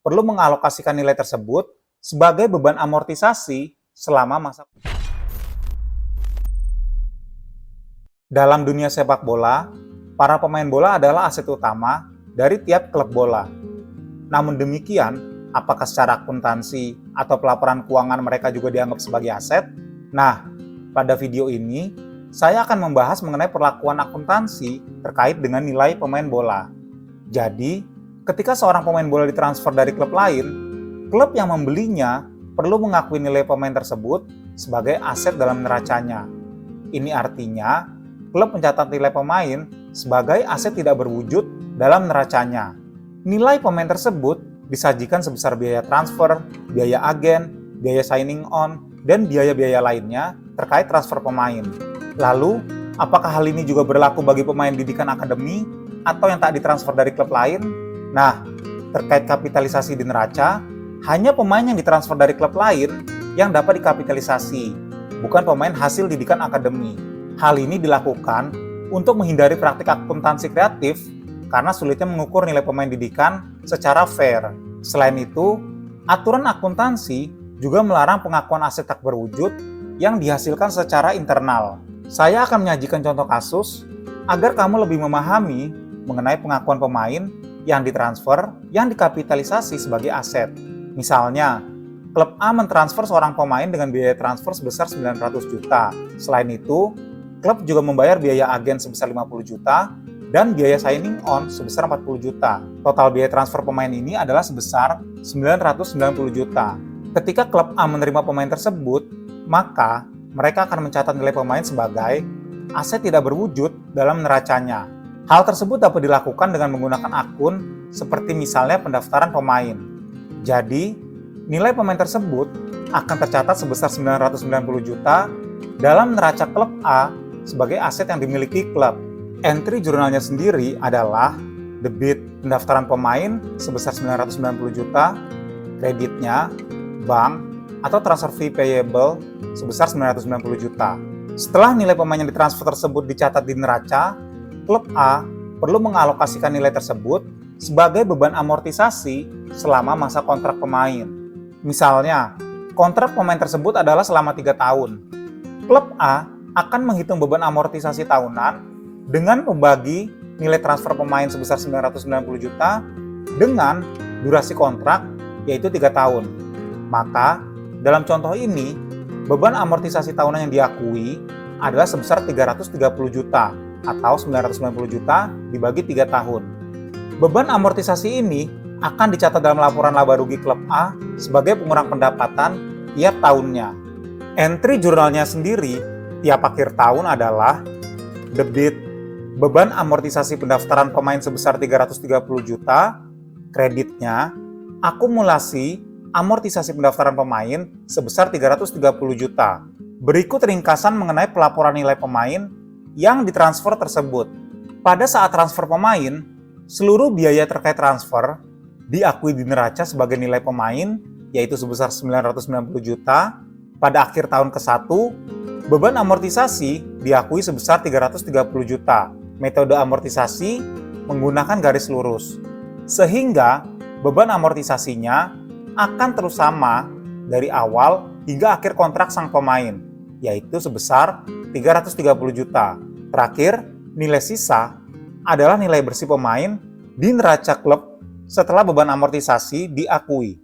perlu mengalokasikan nilai tersebut sebagai beban amortisasi selama masa. Dalam dunia sepak bola, para pemain bola adalah aset utama dari tiap klub bola. Namun demikian, apakah secara akuntansi atau pelaporan keuangan mereka juga dianggap sebagai aset? Nah, pada video ini, saya akan membahas mengenai perlakuan akuntansi terkait dengan nilai pemain bola. Jadi, ketika seorang pemain bola ditransfer dari klub lain, klub yang membelinya perlu mengakui nilai pemain tersebut sebagai aset dalam neracanya. Ini artinya, klub mencatat nilai pemain sebagai aset tidak berwujud dalam neracanya. Nilai pemain tersebut disajikan sebesar biaya transfer, biaya agen, biaya signing on, dan biaya-biaya lainnya terkait transfer pemain. Lalu, apakah hal ini juga berlaku bagi pemain didikan akademi atau yang tak ditransfer dari klub lain? Nah, terkait kapitalisasi di neraca, hanya pemain yang ditransfer dari klub lain yang dapat dikapitalisasi, bukan pemain hasil didikan akademi. Hal ini dilakukan untuk menghindari praktik akuntansi kreatif karena sulitnya mengukur nilai pemain didikan secara fair. Selain itu, aturan akuntansi juga melarang pengakuan aset tak berwujud yang dihasilkan secara internal. Saya akan menyajikan contoh kasus agar kamu lebih memahami mengenai pengakuan pemain yang ditransfer yang dikapitalisasi sebagai aset. Misalnya, klub A mentransfer seorang pemain dengan biaya transfer sebesar 900 juta. Selain itu, klub juga membayar biaya agen sebesar 50 juta dan biaya signing on sebesar 40 juta. Total biaya transfer pemain ini adalah sebesar 990 juta. Ketika klub A menerima pemain tersebut, maka mereka akan mencatat nilai pemain sebagai aset tidak berwujud dalam neracanya. Hal tersebut dapat dilakukan dengan menggunakan akun seperti misalnya pendaftaran pemain. Jadi, nilai pemain tersebut akan tercatat sebesar 990 juta dalam neraca klub A sebagai aset yang dimiliki klub. Entry jurnalnya sendiri adalah debit pendaftaran pemain sebesar 990 juta, kreditnya bank atau transfer fee payable sebesar 990 juta. Setelah nilai pemain yang ditransfer tersebut dicatat di neraca, klub A perlu mengalokasikan nilai tersebut sebagai beban amortisasi selama masa kontrak pemain. Misalnya, kontrak pemain tersebut adalah selama 3 tahun. Klub A akan menghitung beban amortisasi tahunan dengan membagi nilai transfer pemain sebesar 990 juta dengan durasi kontrak yaitu 3 tahun. Maka, dalam contoh ini, beban amortisasi tahunan yang diakui adalah sebesar 330 juta atau 990 juta dibagi 3 tahun. Beban amortisasi ini akan dicatat dalam laporan laba rugi klub A sebagai pengurang pendapatan tiap tahunnya. Entry jurnalnya sendiri tiap akhir tahun adalah debit beban amortisasi pendaftaran pemain sebesar 330 juta, kreditnya akumulasi amortisasi pendaftaran pemain sebesar 330 juta. Berikut ringkasan mengenai pelaporan nilai pemain yang ditransfer tersebut. Pada saat transfer pemain, seluruh biaya terkait transfer diakui di neraca sebagai nilai pemain, yaitu sebesar 990 juta. Pada akhir tahun ke-1, beban amortisasi diakui sebesar 330 juta. Metode amortisasi menggunakan garis lurus, sehingga beban amortisasinya akan terus sama dari awal hingga akhir kontrak sang pemain, yaitu sebesar 330 juta. Terakhir, nilai sisa adalah nilai bersih pemain di neraca klub setelah beban amortisasi diakui.